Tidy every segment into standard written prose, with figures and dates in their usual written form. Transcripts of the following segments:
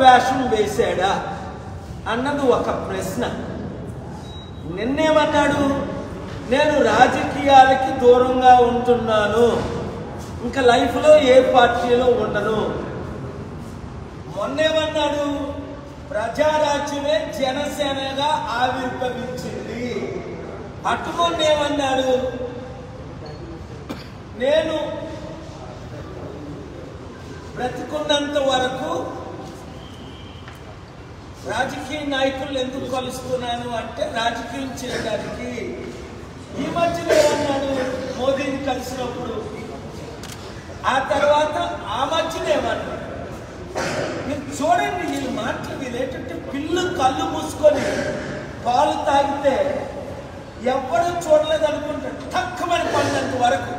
వేషం వేశాడా అన్నది ఒక ప్రశ్న. నిన్నేమన్నాడు? నేను రాజకీయాలకి దూరంగా ఉంటున్నాను, ఇంకా లైఫ్లో ఏ పార్టీలో ఉండను. మొన్నేమన్నాడు? ప్రజారాజ్యమే జనసేనగా ఆవిర్భవించింది. అటుకొన్నేమన్నాడు? నేను బ్రతికున్నంత వరకు రాజకీయ నాయకులు ఎందుకు కలుస్తున్నాను అంటే రాజకీయం చేయడానికి. ఈ మధ్యలో ఏమన్నాడు? మోదీని కలిసినప్పుడు. ఆ తర్వాత ఆ మధ్యలో ఏమన్నాడు? మీరు చూడండి, వీళ్ళు మాటలు వీళ్ళేంటంటే పిల్లు కళ్ళు మూసుకొని పాలు తాగితే ఎవరు చూడలేదు అనుకుంటాడు, తక్కువని పడినంత వరకు.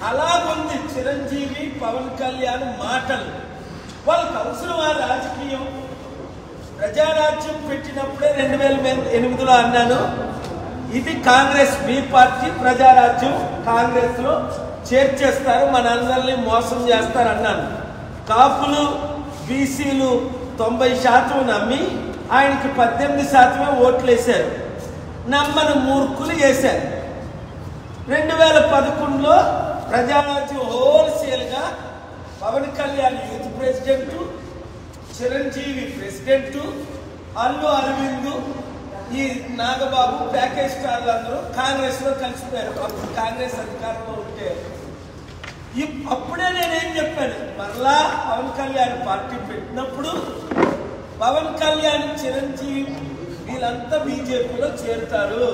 అలాగుంది చిరంజీవి పవన్ కళ్యాణ్ మాటలు. వాళ్ళకి అవసరం ఆ రాజకీయం. ప్రజారాజ్యం పెట్టినప్పుడే 2008లో అన్నాను, ఇది కాంగ్రెస్ బి పార్టీ, ప్రజారాజ్యం కాంగ్రెస్ లో చేర్చేస్తారు, మనందరినీ మోసం చేస్తారు అన్నాను. కాపులు బీసీలు 90% నమ్మి ఆయనకి 18% ఓట్లు వేశారు. నమ్మని మూర్ఖులు వేశారు. 2011లో ప్రజారాజ్యం హోల్సేల్గా Pawan Kalyan youth president, Chiranjeevi president, Allu Aravind, ఈ నాగబాబు ప్యాకేజ్ స్టార్లు అందరూ కాంగ్రెస్ లో కలిసిపోయారు. అప్పుడు కాంగ్రెస్ అధికారంలో ఉంటే అప్పుడే నేనేం చెప్పాను, మరలా పవన్ కళ్యాణ్ పార్టీ పెట్టినప్పుడు పవన్ కళ్యాణ్ చిరంజీవి వీళ్ళంతా బీజేపీలో చేరుతారు,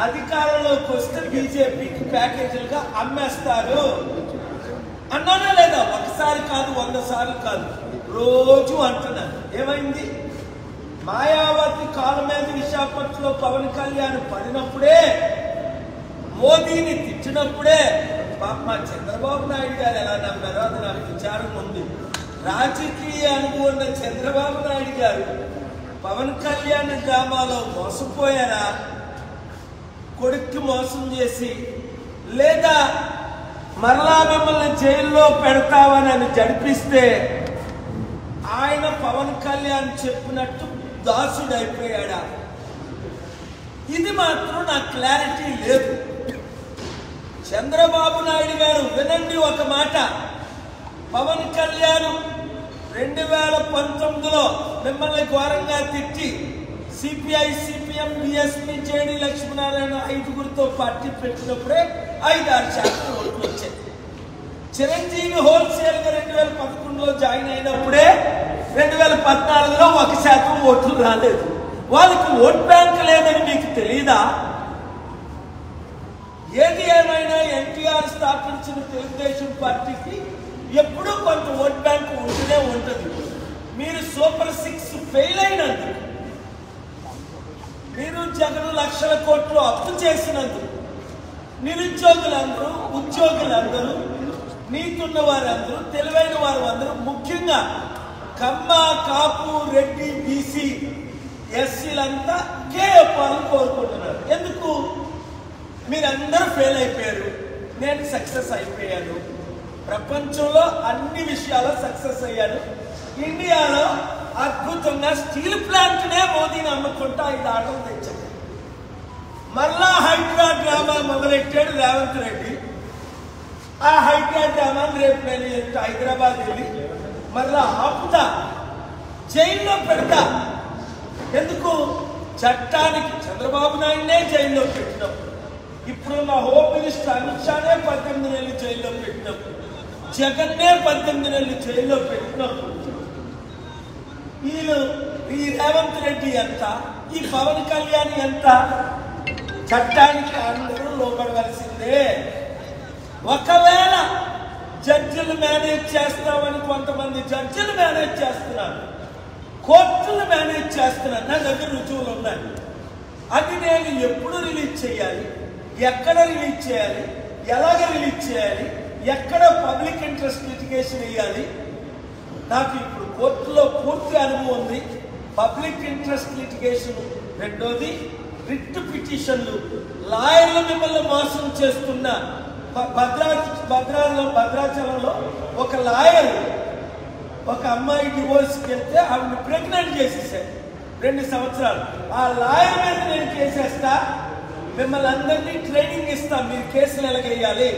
అధికారంలోకి వస్తే బీజేపీకి ప్యాకేజీలుగా అమ్మేస్తారు అన్నానా లేదా? ఒకసారి కాదు, 100 సార్లు కాదు, రోజు అంటున్నాను. ఏమైంది? మాయావతి కాలం మీద విశాఖపట్నంలో పవన్ కళ్యాణ్ పడినప్పుడే, మోదీని తిట్టినప్పుడే మా చంద్రబాబు నాయుడు గారు ఎలా నమ్మారో అది నాకు విచారం ఉంది. రాజకీయ అనుభవం ఉన్న చంద్రబాబు నాయుడు గారు పవన్ కళ్యాణ్ డ్రామాలో మోసపోయారా? కొడుక్కి మోసం చేసి, లేదా మరలా మిమ్మల్ని జైల్లో పెడతామని జడిపిస్తే ఆయన పవన్ కళ్యాణ్ చెప్పినట్టు దాసుడైపోయాడా? ఇది మాత్రం నాకు క్లారిటీ లేదు. చంద్రబాబు నాయుడు గారు వినండి ఒక మాట, పవన్ కళ్యాణ్ 2019లో మిమ్మల్ని ఘోరంగా తిట్టి CPI, CPM, BSP, JD Lakshminarayana 5గురితో పార్టీ పెట్టినప్పుడే 5-6% ఓట్లు వచ్చాయి. చిరంజీవి హోల్సేల్ గా 2011లో జాయిన్ అయినప్పుడే 2014లో 1% ఓట్లు రాలేదు. వాళ్ళకి ఓట్ బ్యాంక్ లేదని మీకు తెలీదా? ఏది ఏమైనా ఎన్టీఆర్ స్థాపించిన తెలుగుదేశం పార్టీకి ఎప్పుడూ కొంత ఓట్ బ్యాంక్ ఉంటూనే ఉంటుంది. మీరు సూపర్ 6 ఫెయిల్ అయినందుకు, మీరు జగన్ లక్షల కోట్లు అప్పు చేసినందుకు నిరుద్యోగులందరూ, ఉద్యోగులందరూ, నీతున్న వారందరూ, తెలివైన వారు అందరూ, ముఖ్యంగా కమ్మ, కాపు, రెడ్డి, బీసీ, ఎస్సీలంతా కేఎఫ్ఆర్ని కోరుకుంటున్నారు. ఎందుకు? మీరందరూ ఫెయిల్ అయిపోయారు, నేను సక్సెస్ అయిపోయాను. ప్రపంచంలో అన్ని విషయాల్లో సక్సెస్ అయ్యాను. ఇండియాలో అద్భుతంగా స్టీల్ ప్లాంట్నే మోదీని అమ్ముకుంటా 5 ఆటలు తెచ్చాడు. మరలా హైడ్రా డ్రామా మొదలెట్టాడు రేవంత్ రెడ్డి. ఆ హైడ్రా డ్రామాని రేపు నేను హైదరాబాద్ వెళ్ళి మరలా ఆపుతా, జైల్లో పెడతా. ఎందుకు? చట్టానికి చంద్రబాబు నాయుడునే జైల్లో పెట్టినప్పుడు, ఇప్పుడున్న హోమ్ మినిస్టర్ అమిత్ షానే 18 నెలలు జైల్లో పెట్టినప్పుడు, జగన్నే 18 నెలలు జైల్లో పెట్టినప్పుడు, వీళ్ళు ఈ రేవంత్ రెడ్డి ఎంత, ఈ పవన్ కళ్యాణ్ ఎంత? చట్టానికి అందరూ లోబడవలసిందే. ఒకవేళ జడ్జిలు మేనేజ్ చేస్తామని కొంతమంది జడ్జిలు మేనేజ్ చేస్తున్నారు, కోర్టులు మేనేజ్ చేస్తున్నారు. నా దగ్గర రుజువులు ఉన్నాయి. అది నేను ఎప్పుడు రిలీజ్ చేయాలి, ఎక్కడ రిలీజ్ చేయాలి, ఎలాగ రిలీజ్ చేయాలి, ఎక్కడ పబ్లిక్ ఇంట్రెస్ట్ లిటిగేషన్ వేయాలి, నాకు ఇప్పుడు కోర్టులో పూర్తి అనుభవం ఉంది. పబ్లిక్ ఇంట్రెస్ట్ లిటిగేషన్, రెండోది రిట్ పిటిషన్లు. లాయర్లు మిమ్మల్ని మోసం చేస్తున్న భద్రాచలంలో ఒక లాయర్ ఒక అమ్మాయి డివోర్స్కి వెళ్తే ఆవిడ ప్రెగ్నెంట్ చేసేసాడు 2 సంవత్సరాలు. ఆ లాయర్ మీద నేను కేసేస్తా, మిమ్మల్ని అందరినీ ట్రైనింగ్ ఇస్తా, మీరు కేసులు ఎలాగేయాలి,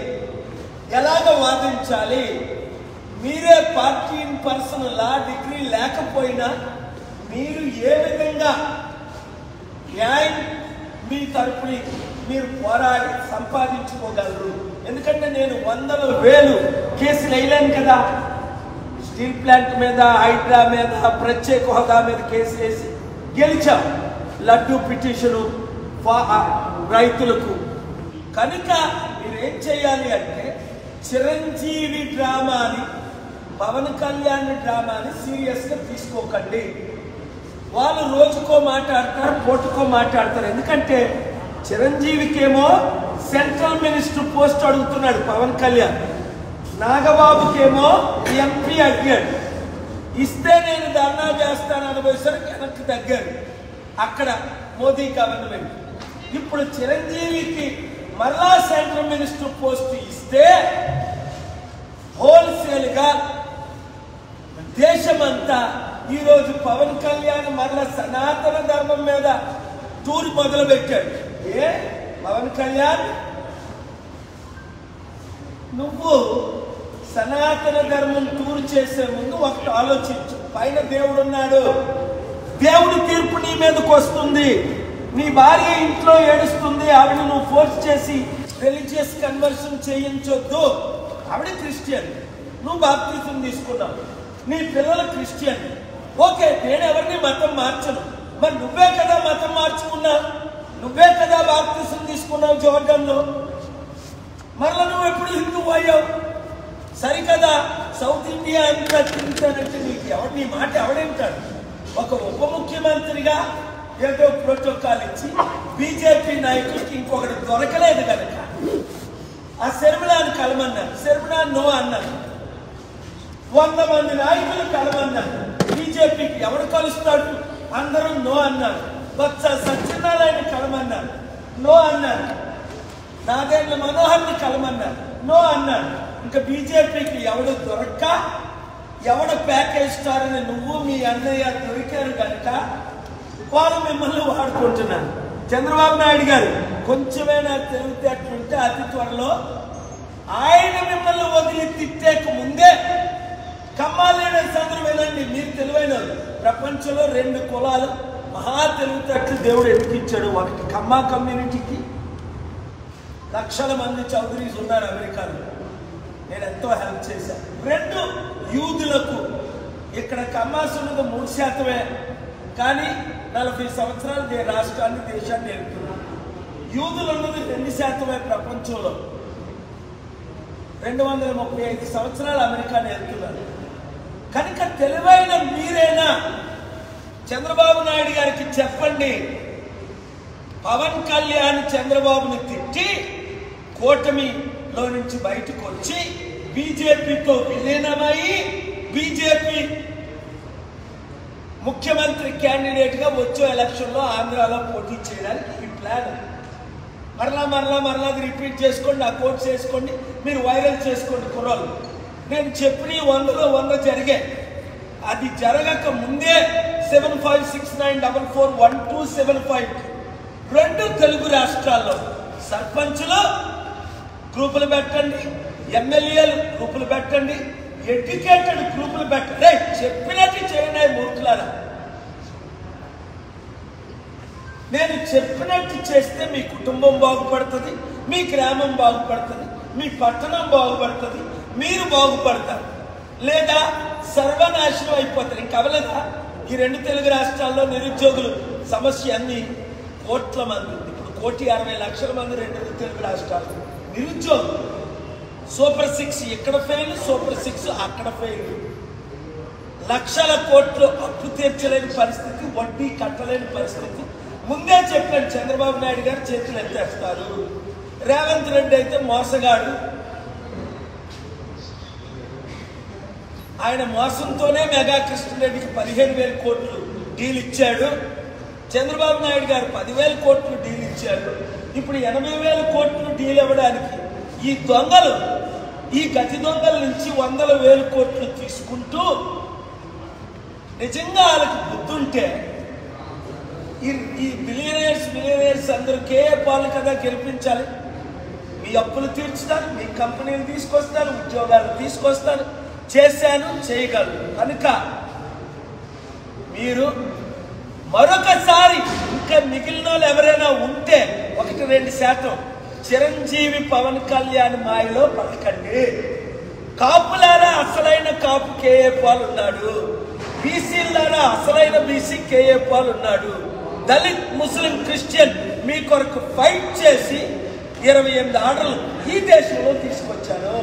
ఎలాగ వాదించాలి. మీరే party in person law degree లేకపోయినా మీరు ఏ విధంగా న్యాయం మీ తరపుని మీరు పోరాడి సంపాదించుకోగలరు. ఎందుకంటే నేను 100,000 కేసులు వేయలేను కదా. స్టీల్ ప్లాంట్ మీద, హైడ్రా మీద, ప్రత్యేక హోదా మీద కేసు వేసి గెలిచాం. లడ్డూ పిటిషను రైతులకు. కనుక మీరేం చేయాలి అంటే చిరంజీవి డ్రామాని, పవన్ కళ్యాణ్ డ్రామాని సీరియస్గా తీసుకోకండి. వాళ్ళు రోజుకో మాట్లాడతారు, పూటకో మాట్లాడతారు. ఎందుకంటే చిరంజీవికేమో సెంట్రల్ మినిస్టర్ పోస్ట్ అడుగుతున్నాడు పవన్ కళ్యాణ్, నాగబాబుకేమో ఎంపీ అడిగాడు. ఇస్తే నేను ధర్నా చేస్తాను అనుభవిసరికి వెనక్కి తగ్గారు అక్కడ మోదీ గవర్నమెంట్. ఇప్పుడు చిరంజీవికి మరలా సెంట్రల్ మినిస్టర్ పోస్ట్ ఇస్తే హోల్సేల్గా దేశమంతా ఈరోజు పవన్ కళ్యాణ్ మరలా సనాతన ధర్మం మీద టూర్ మొదలు పెట్టాడు. ఏ పవన్ కళ్యాణ్, నువ్వు సనాతన ధర్మం టూర్ చేసే ముందు ఒకటి ఆలోచించు. పైన దేవుడు ఉన్నాడు, దేవుడి తీర్పు నీ మీదకి వస్తుంది. నీ భార్య ఇంట్లో ఏడుస్తుంది, ఆవిడ నువ్వు ఫోర్స్ చేసి రిలీజియస్ కన్వర్షన్ చేయించొద్దు. ఆవిడ క్రిస్టియన్, నువ్వు బాప్తిజం తీసుకున్నావు, నీ పిల్లలు క్రిస్టియన్. ఓకే, నేను ఎవరిని మతం మార్చను. మరి నువ్వే కదా మతం మార్చుకున్నావు, నువ్వే కదా బాప్తిజం తీసుకున్నావు జోర్డన్లో. మరలా నువ్వు ఎప్పుడు హిందువు అయ్యావు? సరికదా. సౌత్ ఇండియా అంతా తింటానంటే నీకు ఎవరు, నీ మాట ఎవడేంటాడు? ఒక ఉప ముఖ్యమంత్రిగా ఏదో ప్రోటోకాల్ ఇచ్చి బీజేపీ నాయకులకి ఇంకొకటి దొరకలేదు కనుక ఆ శర్మిలాని కలమన్నారు. శర్మిలా నో అన్నారు. 100 మంది నాయకులు కలమన్నారు. బీజేపీకి ఎవడు కలుస్తాడు? అందరూ నో అన్నారు. బొత్స సత్యనారాయణ కలమన్నారు, నో అన్నారు. నాదేంద్ర మనోహర్ని కలమన్నారు, నో అన్నారు. ఇంకా బీజేపీకి ఎవడు దొరక్క, ఎవడు ప్యాకేజ్ స్టార్ అని నువ్వు మీ అన్నయ్య దొరికారు కనుక వాళ్ళు మిమ్మల్ని వాడుకుంటున్నారు. చంద్రబాబు నాయుడు గారు కొంచెమైనా తెలివితేటలుంటే అతి త్వరలో ఆయన మిమ్మల్ని వదిలి తిట్టేక ముందే కమ్మాలీడర్స్ అందరూ వినండి, మీరు తెలివైన ప్రపంచంలో 2 కులాలు మహా తెలివితేటలు దేవుడు ఎదిగించాడు. ఒకటి కమ్మా కమ్యూనిటీకి లక్షల మంది చౌదరీస్ ఉన్నారు అమెరికాలో, నేను ఎంతో హెల్ప్ చేశాను. 2 యూదులకు, ఇక్కడ కమ్మాస్ ఉన్నది 3%, కానీ 40 సంవత్సరాలు రాష్ట్రాన్ని దేశాన్ని వెళ్తున్నారు. యూదులు ఉన్నది 2% ప్రపంచంలో. 235 సంవత్సరాలు అమెరికాని వెళ్తున్నారు. కనుక తెలివైన మీరైనా చంద్రబాబు నాయుడు గారికి చెప్పండి, పవన్ కళ్యాణ్ చంద్రబాబుని తిట్టి కూటమిలో నుంచి బయటకు వచ్చి బీజేపీతో విలీనమై బీజేపీ ముఖ్యమంత్రి క్యాండిడేట్ గా వచ్చే ఎలక్షన్ లో ఆంధ్రాలో పోటీ చేయడానికి ఈ ప్లాన్. మరలా రిపీట్ చేసుకోండి, ఆ కోర్స్ చేసుకోండి, మీరు వైరల్ చేసుకోండి కుర్రాలు. నేను చెప్పిన 100లో 100 జరిగాయి. అది జరగక ముందే 7569441275 2 తెలుగు రాష్ట్రాల్లో సర్పంచులు గ్రూపులు పెట్టండి, ఎమ్మెల్యేలు గ్రూపులు పెట్టండి, ఎడ్యుకేటెడ్ గ్రూపులు పెట్టండి. చెప్పినట్టు చేయండి మూర్ఖులారా. నేను చెప్పినట్టు చేస్తే మీ కుటుంబం బాగుపడుతుంది, మీ గ్రామం బాగుపడుతుంది, మీ పట్టణం బాగుపడుతుంది, మీరు బాగుపడతారు. లేదా సర్వనాశనం అయిపోతారు. ఇంక అవలేదా? ఈ 2 తెలుగు రాష్ట్రాల్లో నిరుద్యోగులు సమస్య అన్ని కోట్ల మంది, ఇప్పుడు 1,60,00,000 మంది 2 తెలుగు రాష్ట్రాలు నిరుద్యోగులు. సూపర్ 6 ఇక్కడ ఫెయిల్, సూపర్ 6 అక్కడ ఫెయిల్. లక్షల కోట్లు అప్పు తీర్చలేని పరిస్థితి, వడ్డీ కట్టలేని పరిస్థితి. ముందే చెప్పాను, చంద్రబాబు నాయుడు గారు చేతులు ఎత్తేస్తారు. రేవంత్ రెడ్డి అయితే మోసగాడు, ఆయన మోసంతోనే మెగా కృష్ణారెడ్డికి 15,000 కోట్లు డీల్ ఇచ్చాడు. చంద్రబాబు నాయుడు గారు 10,000 కోట్లు డీల్ ఇచ్చారు. ఇప్పుడు 80,000 కోట్లు డీల్ ఇవ్వడానికి ఈ దొంగలు, ఈ గతి దొంగల నుంచి 100,000 కోట్లు తీసుకుంటూ నిజంగా వాళ్ళకి బుద్ధి ఉంటే ఈ బిలియనర్స్ అందరూ కేఏ పాలు కదా గెలిపించాలి. మీ అప్పులు తీర్చుతారు, మీ కంపెనీలు తీసుకొస్తారు, ఉద్యోగాలు తీసుకొస్తారు, చేశాను చేయగలరు. కనుక మీరు మరొకసారి ఇంకా మిగిలిన వాళ్ళు ఎవరైనా ఉంటే 1-2% చిరంజీవి పవన్ కళ్యాణ్ మాయలో పడకండి. కాపులారా అసలైన కాపు కేఏ పాల్ ఉన్నాడు, బీసీలారా అసలైన బీసీ కేఏ పాల్ ఉన్నాడు. దళిత్ ముస్లిం క్రిస్టియన్ మీ కొరకు ఫైట్ చేసి 28 ఆర్డర్లు ఈ దేశంలో తీసుకొచ్చాను.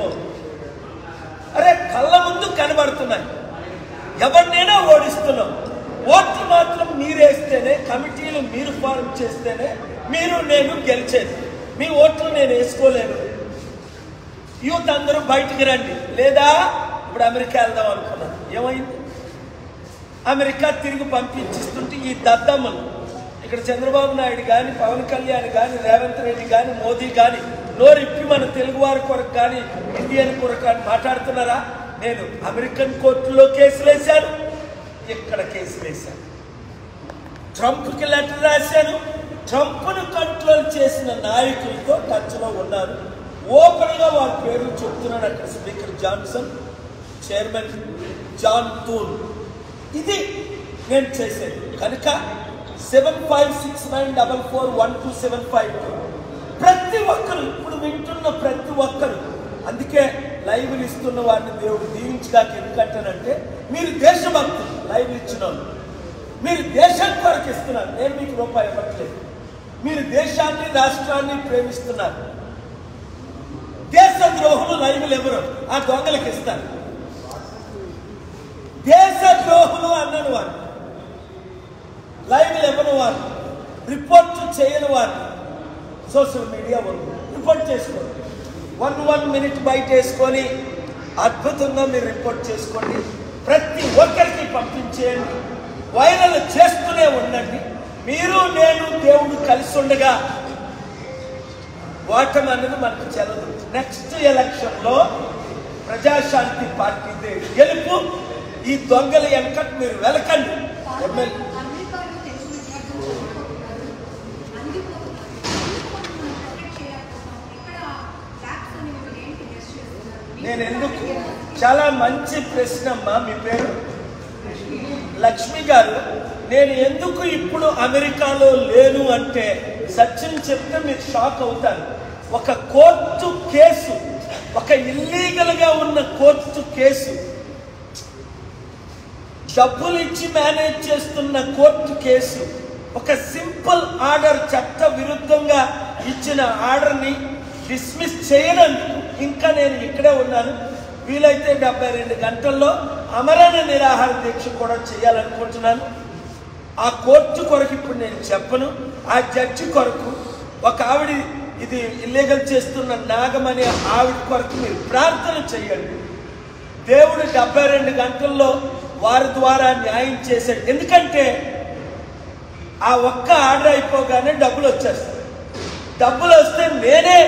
అరే కళ్ళ ముందు కనబడుతున్నాయి, ఎవరినైనా ఓడిస్తున్నాం. ఓట్లు మాత్రం మీరేస్తేనే, కమిటీలు మీరు ఫార్మ్ చేస్తేనే మీరు నేను గెలిచేది. మీ ఓట్లు నేను వేసుకోలేను. యూత్ అందరూ బయటికి రండి, లేదా ఇప్పుడు అమెరికా వెళ్దాం అనుకున్నాను. ఏమైంది? అమెరికా తిరిగి పంపించిస్తుంటే ఈ దద్దమ్మలు ఇక్కడ చంద్రబాబు నాయుడు కానీ, పవన్ కళ్యాణ్ కానీ, రేవంత్ రెడ్డి కానీ, మోదీ కానీ నోరిప్పి మన తెలుగువారి కొరకు కానీ, ఇండియన్ కొరకు కానీ మాట్లాడుతున్నారా? నేను అమెరికన్ కోర్టులో కేసులు వేశాను, ఇక్కడ కేసులు వేశాను. ట్రంప్కి లెటర్ రాశాను. ట్రంప్ను కంట్రోల్ చేసిన నాయకులతో టచ్లో ఉన్నారు. ఓపెన్గా వారి పేర్లు చెప్తున్నాడు. అక్కడ స్పీకర్ జాన్సన్, చైర్మన్ జాన్ తూన్. ఇది నేను చేసేది. కనుక 7569441275 ప్రతి ఒక్కరు ఇప్పుడు వింటున్న ప్రతి ఒక్కరు, అందుకే లైవ్లు ఇస్తున్న వారిని దేవుడు దీవించడానికి. ఎందుకంటానంటే మీరు దేశభక్తులు. లైవ్ ఇచ్చిన మీరు దేశం కొరకు ఇస్తున్నారు. నేను మీకు రూపాయి ఇవ్వట్లేదు. మీరు దేశాన్ని రాష్ట్రాన్ని ప్రేమిస్తున్నారు. దేశ ద్రోహులు లైవ్లు ఎవరు? ఆ దొంగలకు ఇస్తారు. దేశ ద్రోహులు అన్నను వారు, లైవ్లు ఇవ్వని వారు, రిపోర్ట్ చేయని వారు సోషల్ మీడియా వాళ్ళు రిపోర్ట్ చేసుకోండి. 1 minute బయట వేసుకొని అద్భుతంగా మీరు రిపోర్ట్ చేసుకోండి. ప్రతి ఒక్కరికి పంపించేయండి. వైరల్ చేస్తూనే ఉండండి. మీరు నేను దేవుడు కలిసి ఉండగా ఓటమి అనేది మనకు చెల్లదు. నెక్స్ట్ ఎలక్షన్లో ప్రజాశాంతి పార్టీ గెలుపు. ఈ దొంగల వెనకటి మీరు వెలకండి. నేను ఎందుకు, చాలా మంచి ప్రశ్న అమ్మా. మీ పేరు లక్ష్మి గారు. నేను ఎందుకు ఇప్పుడు అమెరికాలో లేను అంటే సత్యం చెప్తే మీరు షాక్ అవుతారు. ఒక కోర్టు కేసు, ఒక ఇల్లీగల్గా ఉన్న కోర్టు కేసు, డబ్బులు ఇచ్చి మేనేజ్ చేస్తున్న కోర్టు కేసు, ఒక సింపుల్ ఆర్డర్ చట్ట విరుద్ధంగా ఇచ్చిన ఆర్డర్ని డిస్మిస్ చేయనందుకు ఇంకా నేను ఇక్కడే ఉన్నాను. వీలైతే 72 గంటల్లో అమరణ నిరాహార దీక్ష కూడా చేయాలనుకుంటున్నాను. ఆ కోర్టు కొరకు ఇప్పుడు నేను చెప్పను. ఆ జడ్జి కొరకు, ఒక ఆవిడ ఇది ఇల్లీగల్ చేస్తున్న నాగమనే ఆవిడ కొరకు మీరు ప్రార్థన చేయండి. దేవుడు 72 గంటల్లో వారి ద్వారా న్యాయం చేశాడు. ఎందుకంటే ఆ ఒక్క ఆర్డర్ అయిపోగానే డబ్బులు వచ్చేస్తాయి. డబ్బులు వస్తే నేనే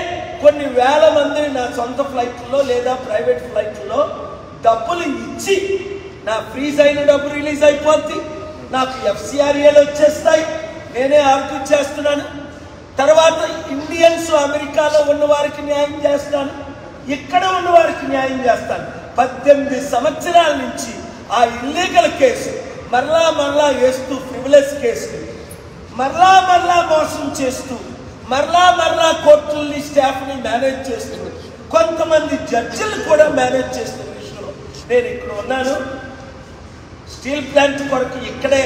కొన్ని వేల మందిని నా సొంత ఫ్లైట్లో లేదా ప్రైవేట్ ఫ్లైట్లో డబ్బులు ఇచ్చి, నా ఫ్రీజ్ అయిన డబ్బు రిలీజ్ అయిపోద్ది, నాకు FCRAలు వచ్చేస్తాయి, నేనే ఆర్గ్యూ చేస్తున్నాను. తర్వాత ఇండియన్స్ అమెరికాలో ఉన్న వారికి న్యాయం చేస్తాను, ఇక్కడ ఉన్న వారికి న్యాయం చేస్తాను. 18 సంవత్సరాల నుంచి ఆ ఇల్లీగల్ కేసు మరలా వేస్తూ, ఫ్రివిలెస్ కేసు మరలా మోసం చేస్తూ, మరలా కోర్టుల్ని స్టాఫ్ని మేనేజ్ చేస్తూ, కొంతమంది జడ్జిలు కూడా మేనేజ్ చేస్తున్న విషయంలో నేను ఇక్కడ ఉన్నాను. స్టీల్ ప్లాంట్ కొరకు ఇక్కడే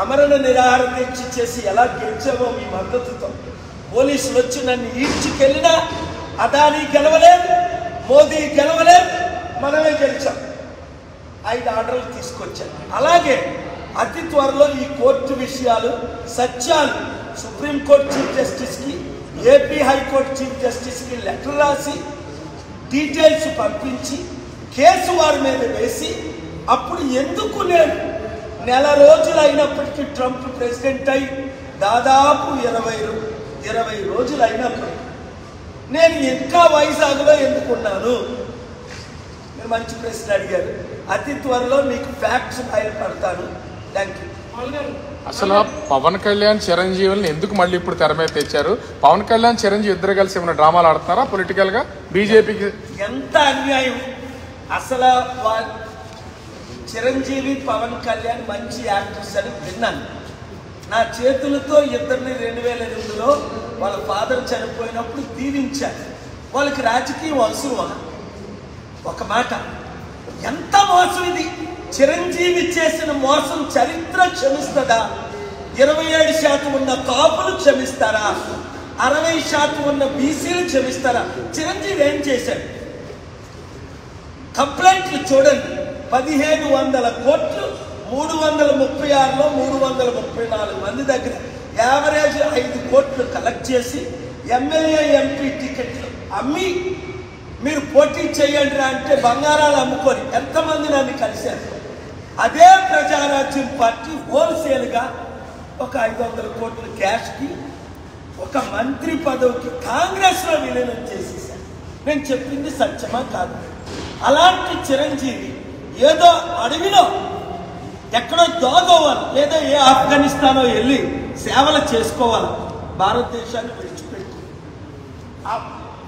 అమరణ నిరాహార దీక్ష చేసి ఎలా గెలిచామో మీ మద్దతుతో పోలీసులు వచ్చి నన్ను ఈడ్చుకెళ్ళినా అదానీ గెలవలేదు, మోదీ గెలవలేదు, మనమే గెలిచాం. 5 ఆర్డర్లు తీసుకొచ్చాను. అలాగే అతి త్వరలో ఈ కోర్టు విషయాలు, సత్యాలు సుప్రీంకోర్టు చీఫ్ జస్టిస్కి, ఏపీ హైకోర్టు చీఫ్ జస్టిస్కి లెటర్ రాసి డీటెయిల్స్ పంపించి కేసు వారి మీద వేసి, అప్పుడు ఎందుకు నేను నెల రోజులు అయినప్పటికీ ట్రంప్ ప్రెసిడెంట్ అయి దాదాపు 20 రోజులు అయినప్పటికీ నేను ఇంకా వైజాగ్లో ఎందుకున్నాను? మీరు మంచి ప్రశ్న అడిగారు. అతి త్వరలో మీకు ఫ్యాక్ట్స్ బయలుపడతాను. Thank you. అసలు పవన్ కళ్యాణ్ చిరంజీవులను ఎందుకు మళ్ళీ ఇప్పుడు తెర మీద తెచ్చారు? పవన్ కళ్యాణ్ చిరంజీవి ఇద్దరు కలిసి ఏమైనా డ్రామాలు ఆడుతున్నారా పొలిటికల్ గా? బీజేపీకి ఎంత అన్యాయం అసలు. చిరంజీవి పవన్ కళ్యాణ్ మంచి యాక్టర్స్ అని విన్నాను. నా చేతులతో ఇద్దరిని 2008లో వాళ్ళ ఫాదర్ చనిపోయినప్పుడు దీవించారు. వాళ్ళకి రాజకీయం అవసరమా? ఒక మాట, ఎంత మోసం ఇది! చిరంజీవి చేసిన మోసం చరిత్ర క్షమిస్తుందా? 27% ఉన్న కాపులు క్షమిస్తారా? 60% ఉన్న బీసీలు క్షమిస్తారా? చిరంజీవి ఏం చేశాడు? కంప్లైంట్లు చూడండి, 1500 కోట్లు 336లో 334 మంది దగ్గర యావరేజ్ 5 కోట్లు కలెక్ట్ చేసి ఎమ్మెల్యే ఎంపీ టికెట్లు అమ్మి మీరు పోటీ చేయండి అంటే బంగారాలు అమ్ముకొని ఎంతమంది నన్ను కలిశారు. అదే ప్రజారాజ్యం పార్టీ హోల్సేల్గా ఒక 500 కోట్ల క్యాష్కి ఒక మంత్రి పదవికి కాంగ్రెస్లో విలీనం చేసేసారు. నేను చెప్పింది సత్యమా కాదు? అలాంటి చిరంజీవి ఏదో అడవిలో ఎక్కడో దోగోవాలి, లేదా ఏ ఆఫ్ఘనిస్తానో వెళ్ళి సేవలు చేసుకోవాలి. భారతదేశాన్ని విడిచిపెట్టి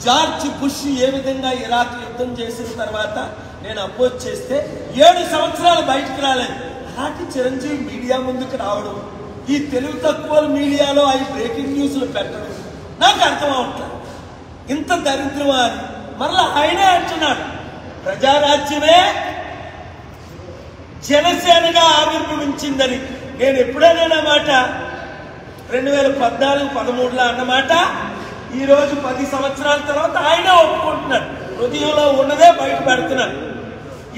జార్జ్ బుష్ ఏ విధంగా ఇరాక్ యుద్ధం చేసిన తర్వాత నేను అపోజ్ చేస్తే 7 సంవత్సరాలు బయటకు రాలేదు. అలాంటి చిరంజీవి మీడియా ముందుకు రావడం, ఈ తెలుగు తక్కువ మీడియాలో అవి బ్రేకింగ్ న్యూస్లు పెట్టడం నాకు అర్థం అవట్లేదు. ఇంత దరిద్రమా అని మరలా ఆయనే అంటున్నాడు, ప్రజారాజ్యమే జనసేనగా ఆవిర్భవించిందని. నేను ఎప్పుడైనా మాట 2014-13లో అన్నమాట ఈరోజు 10 సంవత్సరాల తర్వాత ఆయన ఒప్పుకుంటున్నాడు. హృదయంలో ఉన్నదే బయట పెడుతున్నాడు.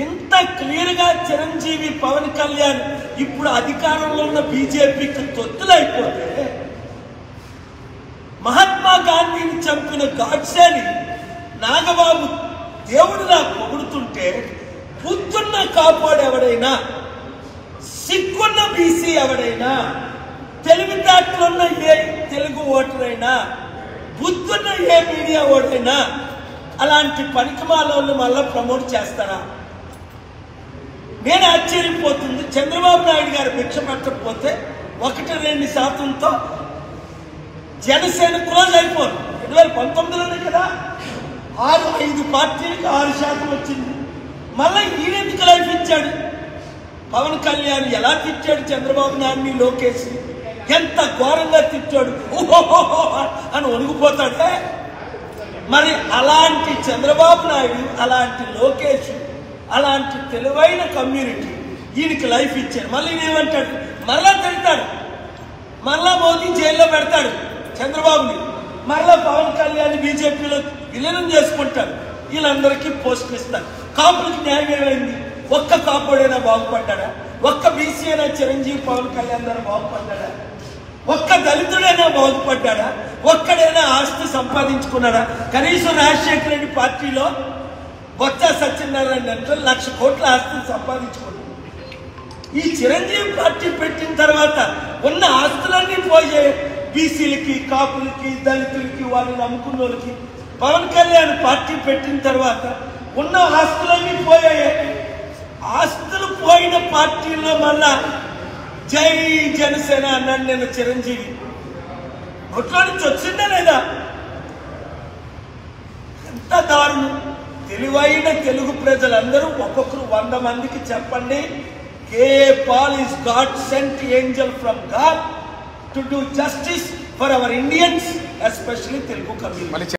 ఇంత క్లియర్గా చిరంజీవి పవన్ కళ్యాణ్ ఇప్పుడు అధికారంలో ఉన్న బీజేపీకి తొత్తులైపోతే, మహాత్మా గాంధీని చంపిన గాడ్సేని నాగబాబు దేవుడిలా పొగుడుతుంటే, బుద్ధున్న కాపాడెవడైనా, సిగ్గున్న బీసీ ఎవడైనా, తెలివితేటలున్న ఏ తెలుగు ఓటరైనా, బుద్ధున్న ఏ మీడియా ఓటైనా అలాంటి పనికిమాలోళ్ళు మళ్ళీ ప్రమోట్ చేస్తారా? నేను ఆశ్చర్యపోతుంది. చంద్రబాబు నాయుడు గారు భిక్ష పెట్టకపోతే 1-2% జనసేన క్లోజ్ అయిపోరు. 2019లోనే కదా 5 పార్టీలకు 6% వచ్చింది. మళ్ళీ ఈయనెందుకు లైఫ్ ఇచ్చాడు? పవన్ కళ్యాణ్ ఎలా తిట్టాడు చంద్రబాబు నాయుడిని, లోకేష్ ఎంత ఘోరంగా తిట్టాడు, ఓహోహో అని వణిగిపోతాడే. మరి అలాంటి చంద్రబాబు నాయుడు, అలాంటి లోకేష్, అలాంటి తెలివైన కమ్యూనిటీ ఈయనకి లైఫ్ ఇచ్చాడు. మళ్ళీ ఏమంటాడు? మరలా తిడతాడు, మరలా మోదీ జైల్లో పెడతాడు చంద్రబాబుని, మరలా పవన్ కళ్యాణ్ బీజేపీలో విలీనం చేసుకుంటాడు. వీళ్ళందరికీ పోస్టులు ఇస్తారు. కాపులకు న్యాయం ఏమైంది? ఒక్క కాపుడైనా బాగుపడ్డా? ఒక్క బీసీ అయినా చిరంజీవి పవన్ కళ్యాణ్ ద్వారా బాగుపడ్డా? ఒక్క దళితుడైనా బాగుపడ్డా? ఒక్కడైనా ఆస్తి సంపాదించుకున్నాడా? కనీసం రాజశేఖర రెడ్డి పార్టీలో బొత్స సత్యనారాయణ అంటే 1,00,000 కోట్ల ఆస్తిని సంపాదించుకున్నాడు. ఈ చిరంజీవి పార్టీ పెట్టిన తర్వాత ఉన్న ఆస్తులన్నీ పోయాయి. బీసీలకి, కాపులకి, దళితులకి, వాళ్ళని నమ్ముకున్న వాళ్ళకి. పవన్ కళ్యాణ్ పార్టీ పెట్టిన తర్వాత ఉన్న ఆస్తులన్నీ పోయాయి. ఆస్తులు పోయిన పార్టీలో మళ్ళా జై జనసేన అన్నాడు నేను చిరంజీవి. నోట్లో నుంచి వచ్చిందా లేదా? ఎంత దారుణం! తెలివైన తెలుగు ప్రజలందరూ ఒక్కొక్కరు 100 మందికి చెప్పండి, K.A. Paul is God sent angel from God to do justice for our Indians, especially Telugu community.